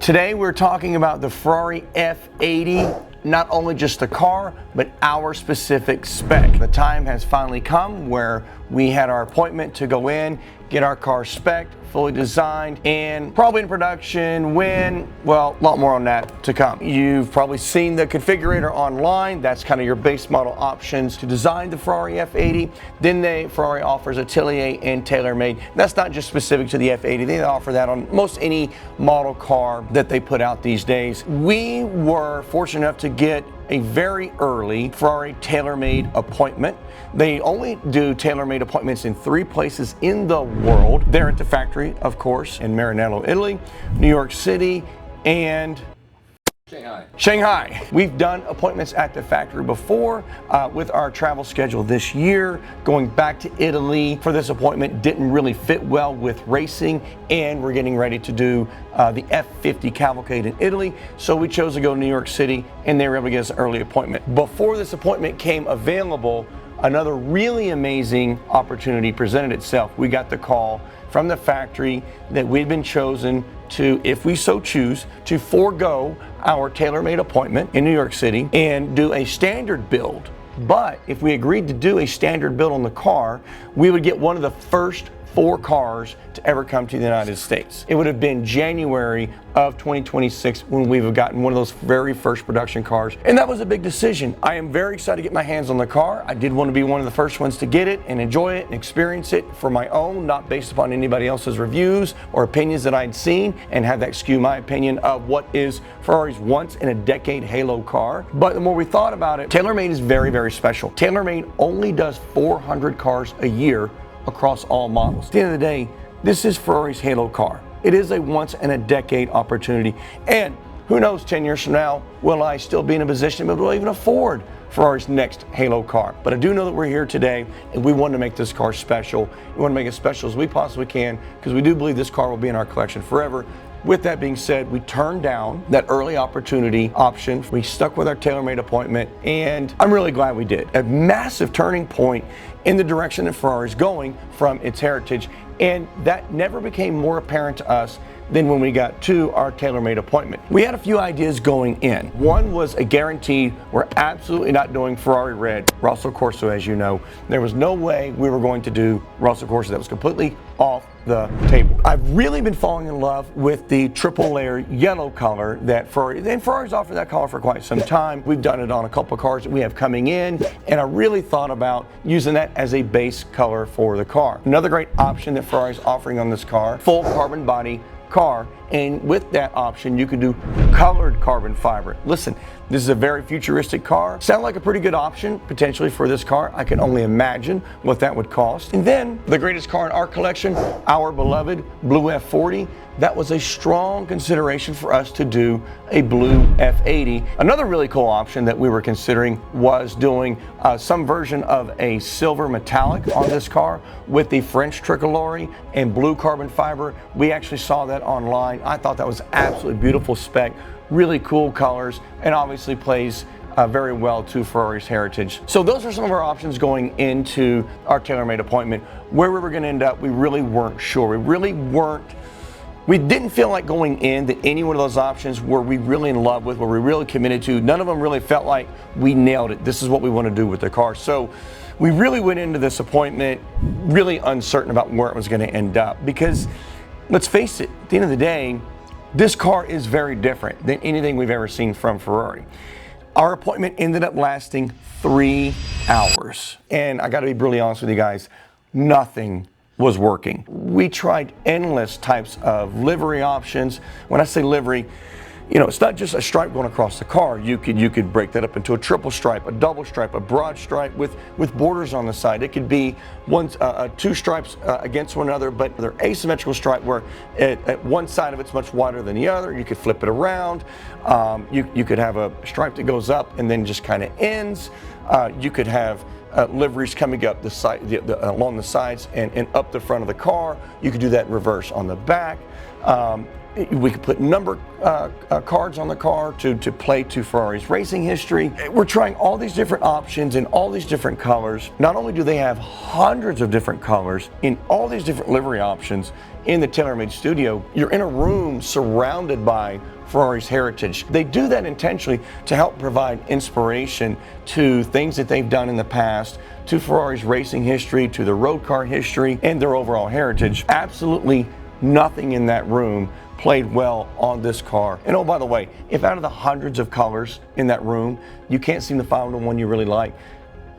Today we're talking about the Ferrari F80, not only just the car, but our specific spec. The time has finally come where we had our appointment to go in, get our car spec'd, fully designed, and probably in production when, well, a lot more on that to come. You've probably seen the configurator online. That's kind of your base model options to design the Ferrari F80. Then Ferrari offers Atelier and Tailor made. That's not just specific to the F80. They offer that on most any model car that they put out these days. We were fortunate enough to get a very early Ferrari tailor-made appointment. They only do tailor-made appointments in 3 places in the world. They're at the factory, of course, in Maranello, Italy, New York City, and Shanghai. We've done appointments at the factory before with our travel schedule this year. Going back to Italy for this appointment didn't really fit well with racing, and we're getting ready to do the F80 cavalcade in Italy, so we chose to go to New York City, and they were able to get us an early appointment. Before this appointment came available, another really amazing opportunity presented itself. We got the call from the factory that we'd been chosen to, if we so choose, to forego our tailor-made appointment in New York City and do a standard build. But if we agreed to do a standard build on the car, we would get one of the first 4 cars to ever come to the United States. It would have been January of 2026 when we would have gotten one of those very first production cars. And that was a big decision. I am very excited to get my hands on the car. I did want to be one of the first ones to get it and enjoy it and experience it for my own, not based upon anybody else's reviews or opinions that I'd seen, and have that skew my opinion of what is Ferrari's once in a decade halo car. But the more we thought about it, TailorMade is very, very special. TailorMade only does 400 cars a year across all models. At the end of the day, this is Ferrari's halo car. It is a once in a decade opportunity. And who knows, 10 years from now, will I still be in a position to be able to even afford Ferrari's next halo car? But I do know that we're here today and we want to make this car special. We want to make it special as we possibly can, because we do believe this car will be in our collection forever. With that being said, we turned down that early opportunity option. We stuck with our tailor-made appointment, and I'm really glad we did. A massive turning point in the direction that Ferrari is going from its heritage, and that never became more apparent to us than when we got to our tailor-made appointment. We had a few ideas going in. One was a guaranteed, we're absolutely not doing Ferrari red Rosso Corso, as you know. There was no way we were going to do Rosso Corso. That was completely off the table. I've really been falling in love with the triple layer yellow color that Ferrari's offered that color for quite some time. We've done it on a couple of cars that we have coming in, and I really thought about using that as a base color for the car. Another great option that Ferrari's offering on this car, full carbon body car, and with that option you could do colored carbon fiber. Listen, this is a very futuristic car. Sound like a pretty good option potentially for this car. I can only imagine what that would cost. And then the greatest car in our collection, our beloved blue F40. That was a strong consideration for us to do a blue F80. Another really cool option that we were considering was doing some version of a silver metallic on this car with the French tricolore and blue carbon fiber. We actually saw that online. I thought that was absolutely beautiful spec, really cool colors, and obviously plays very well to Ferrari's heritage. So those are some of our options going into our tailor-made appointment. Where we were going to end up, we really weren't sure. We didn't feel like going in that any one of those options were we really in love with, were we really committed to. None of them really felt like we nailed it. This is what we want to do with the car. So we really went into this appointment really uncertain about where it was going to end up, because let's face it, at the end of the day, this car is very different than anything we've ever seen from Ferrari. Our appointment ended up lasting 3 hours. And I got to be brutally honest with you guys, nothing was working. We tried endless types of livery options. When I say livery, you know, it's not just a stripe going across the car. You could break that up into a triple stripe, a double stripe, a broad stripe with borders on the side. It could be 2 stripes against one another, but they're asymmetrical stripe where at one side of it's much wider than the other. You could flip it around. You could have a stripe that goes up and then just kind of ends. You could have liveries coming up the side, along the sides and up the front of the car. You could do that in reverse on the back. We could put number cards on the car to play to Ferrari's racing history. We're trying all these different options in all these different colors. Not only do they have hundreds of different colors in all these different livery options in the TailorMade studio, you're in a room surrounded by Ferrari's heritage. They do that intentionally to help provide inspiration to things that they've done in the past, to Ferrari's racing history, to their road car history, and their overall heritage. Absolutely nothing in that room played well on this car. And oh, by the way, if out of the hundreds of colors in that room, you can't seem to find the one you really like,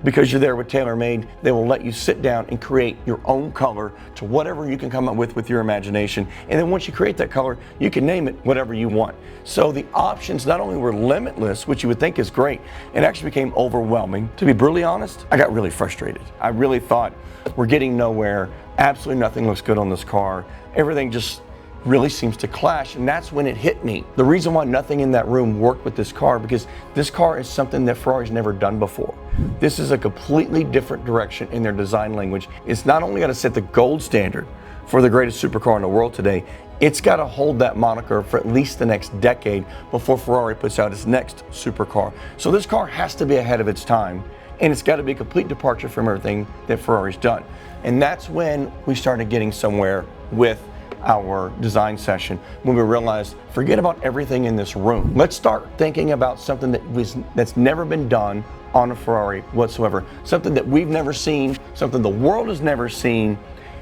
because you're there with TailorMade, they will let you sit down and create your own color to whatever you can come up with your imagination. And then once you create that color, you can name it whatever you want. So the options not only were limitless, which you would think is great, it actually became overwhelming. To be brutally honest, I got really frustrated. I really thought we're getting nowhere. Absolutely nothing looks good on this car. Everything just really seems to clash, and that's when it hit me. The reason why nothing in that room worked with this car, because this car is something that Ferrari's never done before. This is a completely different direction in their design language. It's not only got to set the gold standard for the greatest supercar in the world today, it's got to hold that moniker for at least the next decade before Ferrari puts out its next supercar. So this car has to be ahead of its time, and it's got to be a complete departure from everything that Ferrari's done. And that's when we started getting somewhere with our design session, when we realized, forget about everything in this room. Let's start thinking about something that's never been done on a Ferrari whatsoever, something that we've never seen, something the world has never seen.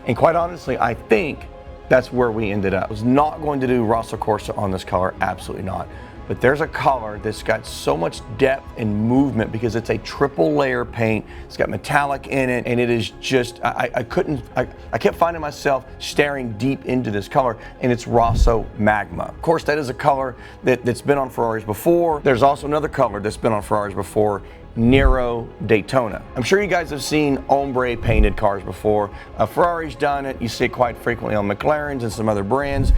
And quite honestly, I think that's where we ended up. I was not going to do Rosso Corsa on this color, absolutely not. But there's a color that's got so much depth and movement because it's a triple layer paint. It's got metallic in it, and it is just, I kept finding myself staring deep into this color, and it's Rosso Magma. Of course, that is a color that's been on Ferraris before. There's also another color that's been on Ferraris before, Nero Daytona. I'm sure you guys have seen ombre painted cars before. Ferrari's done it. You see it quite frequently on McLarens and some other brands.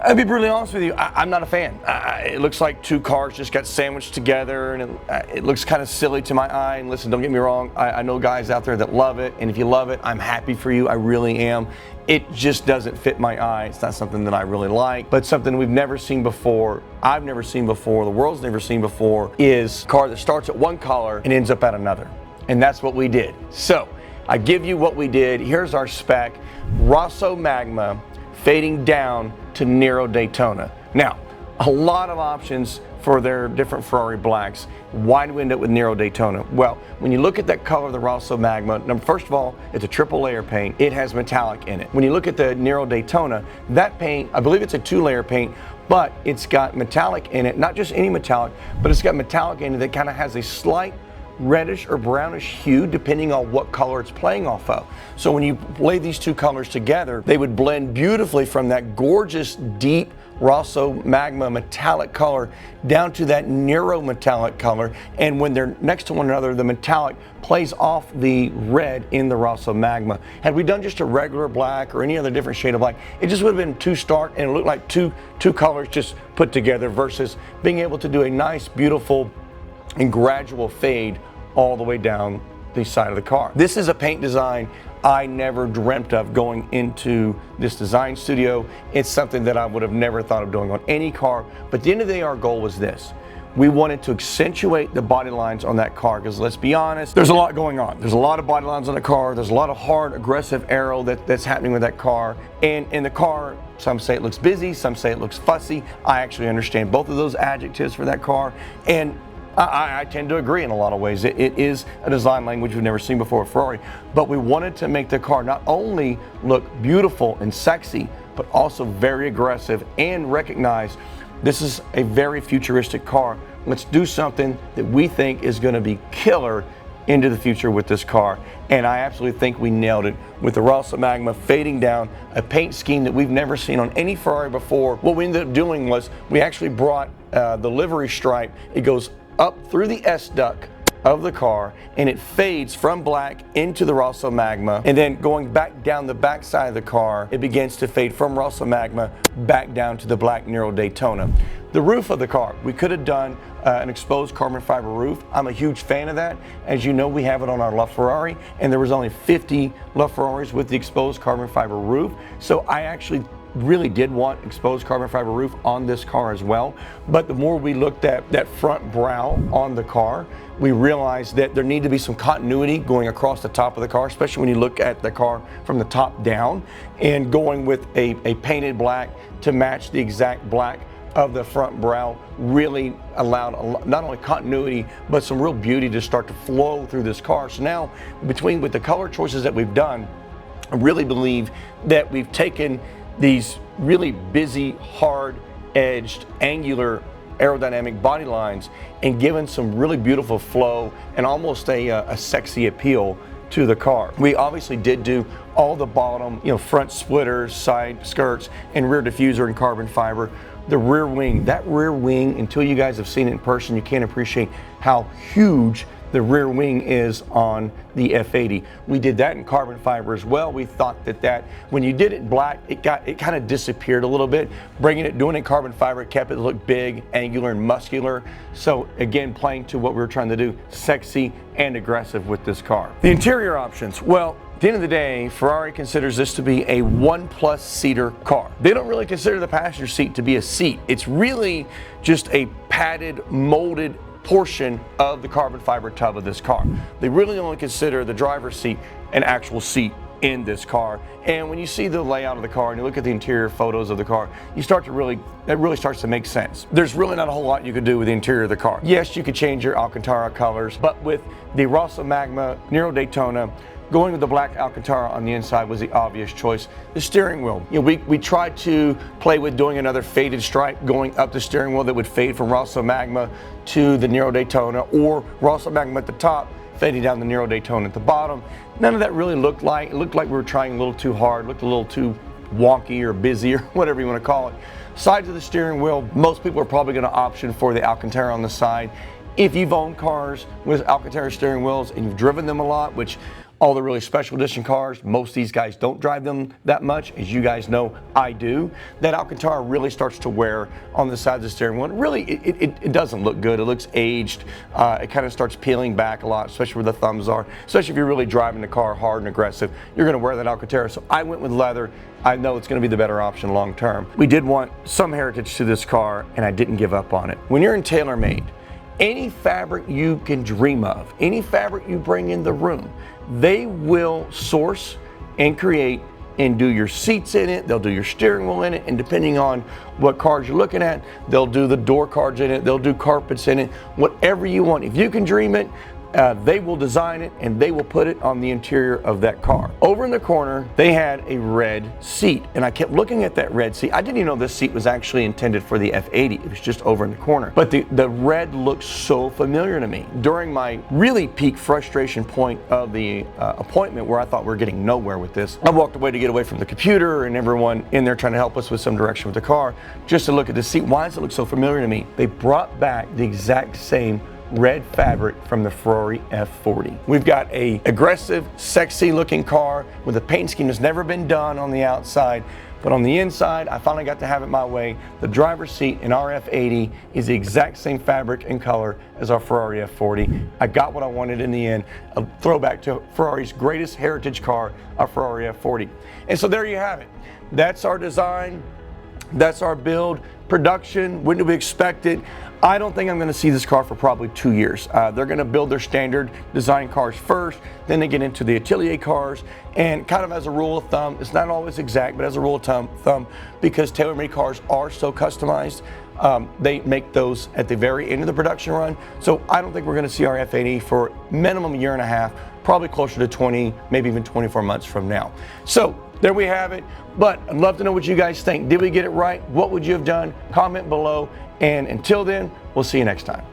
I'll be brutally honest with you, I'm not a fan. It looks like two cars just got sandwiched together, and it looks kind of silly to my eye. And listen, don't get me wrong, I know guys out there that love it, and if you love it, I'm happy for you, I really am. It just doesn't fit my eye. It's not something that I really like, but something we've never seen before, I've never seen before, the world's never seen before, is a car that starts at one color and ends up at another. And that's what we did. So, I give you what we did. Here's our spec, Rosso Magma, fading down to Nero Daytona. Now, a lot of options for their different Ferrari blacks. Why do we end up with Nero Daytona? Well, when you look at that color, the Rosso Magma, first of all, it's a triple layer paint. It has metallic in it. When you look at the Nero Daytona, that paint, I believe it's a 2-layer paint, but it's got metallic in it, not just any metallic, but it's got metallic in it that kind of has a slight reddish or brownish hue depending on what color it's playing off of. So when you lay these two colors together, they would blend beautifully from that gorgeous deep Rosso Magma metallic color down to that Nero metallic color, and when they're next to one another, the metallic plays off the red in the Rosso Magma. Had we done just a regular black or any other different shade of black, it just would have been too stark and it looked like two colors just put together, versus being able to do a nice, beautiful and gradual fade all the way down the side of the car. This is a paint design I never dreamt of going into this design studio. It's something that I would have never thought of doing on any car, but at the end of the day, our goal was this. We wanted to accentuate the body lines on that car, because let's be honest, there's a lot going on. There's a lot of body lines on the car. There's a lot of hard, aggressive aero that's happening with that car. And in the car, some say it looks busy, some say it looks fussy. I actually understand both of those adjectives for that car, and I tend to agree in a lot of ways. It is a design language we've never seen before at Ferrari, but we wanted to make the car not only look beautiful and sexy, but also very aggressive, and recognize this is a very futuristic car. Let's do something that we think is going to be killer into the future with this car. And I absolutely think we nailed it with the Rosso Magma fading down, a paint scheme that we've never seen on any Ferrari before. What we ended up doing was we actually brought the livery stripe. It goes up through the S-duct of the car, and it fades from black into the Rosso Magma, and then going back down the back side of the car, it begins to fade from Rosso Magma back down to the black Nero Daytona. The roof of the car, we could have done an exposed carbon fiber roof. I'm a huge fan of that. As you know, we have it on our LaFerrari, and there was only 50 LaFerraris with the exposed carbon fiber roof. So I actually really did want exposed carbon fiber roof on this car as well. But the more we looked at that front brow on the car, we realized that there needed to be some continuity going across the top of the car, especially when you look at the car from the top down, and going with a painted black to match the exact black of the front brow really allowed not only continuity but some real beauty to start to flow through this car. So now, with the color choices that we've done, I really believe that we've taken these really busy, hard-edged, angular aerodynamic body lines and given some really beautiful flow and almost a sexy appeal to the car. We obviously did do all the bottom, front splitters, side skirts, and rear diffuser in carbon fiber. The rear wing, that rear wing, until you guys have seen it in person, you can't appreciate how huge the rear wing is on the F80. We did that in carbon fiber as well. We thought that when you did it black, it kind of disappeared a little bit. Doing it in carbon fiber kept it look big, angular, and muscular. So again, playing to what we were trying to do, sexy and aggressive with this car. The interior options, well, at the end of the day, Ferrari considers this to be a 1+ seater car. They don't really consider the passenger seat to be a seat. It's really just a padded, molded portion of the carbon fiber tub of this car. They really only consider the driver's seat an actual seat in this car. And when you see the layout of the car and you look at the interior photos of the car, that really starts to make sense. There's really not a whole lot you could do with the interior of the car. Yes, you could change your Alcantara colors, but with the Rosso Magma Nero Daytona, going with the black Alcantara on the inside was the obvious choice. The steering wheel, we tried to play with doing another faded stripe going up the steering wheel that would fade from Rosso Magma to the Nero Daytona, or Rosso Magma at the top, fading down the Nero Daytona at the bottom. None of that really looked like. It looked like we were trying a little too hard, looked a little too wonky or busy or whatever you want to call it. Sides of the steering wheel, most people are probably going to option for the Alcantara on the side. If you've owned cars with Alcantara steering wheels and you've driven them a lot, which all the really special edition cars, most of these guys don't drive them that much. As you guys know, I do. That Alcantara really starts to wear on the sides of the steering wheel. Really, it doesn't look good. It looks aged. It kind of starts peeling back a lot, especially where the thumbs are. Especially if you're really driving the car hard and aggressive, you're going to wear that Alcantara. So I went with leather. I know it's going to be the better option long term. We did want some heritage to this car, and I didn't give up on it. When you're in TailorMade, any fabric you can dream of, any fabric you bring in the room, they will source and create and do your seats in it, they'll do your steering wheel in it, and depending on what cars you're looking at, they'll do the door cards in it, they'll do carpets in it, whatever you want. If you can dream it, they will design it and they will put it on the interior of that car. Over in the corner, they had a red seat, and I kept looking at that red seat. I didn't even know this seat was actually intended for the F80. It was just over in the corner. But the red looked so familiar to me. During my really peak frustration point of the appointment, where I thought we were getting nowhere with this, I walked away to get away from the computer and everyone in there trying to help us with some direction with the car, just to look at the seat. Why does it look so familiar to me? They brought back the exact same red fabric from the Ferrari F40. We've got a aggressive, sexy looking car with a paint scheme that's never been done on the outside, but on the inside, I finally got to have it my way. The driver's seat in our F80 is the exact same fabric and color as our Ferrari F40. I got what I wanted in the end, a throwback to Ferrari's greatest heritage car, our Ferrari F40. And so there you have it. That's our design. That's our build. Production, when do we expect it? I don't think I'm going to see this car for probably 2 years. They're going to build their standard design cars first, then they get into the atelier cars, and kind of as a rule of thumb, it's not always exact, but as a rule of thumb, because TailorMade cars are so customized, they make those at the very end of the production run. So I don't think we're going to see our F80 for minimum 1.5 years, probably closer to 20, maybe even 24 months from now. So there we have it. But I'd love to know what you guys think. Did we get it right? What would you have done? Comment below. And until then, we'll see you next time.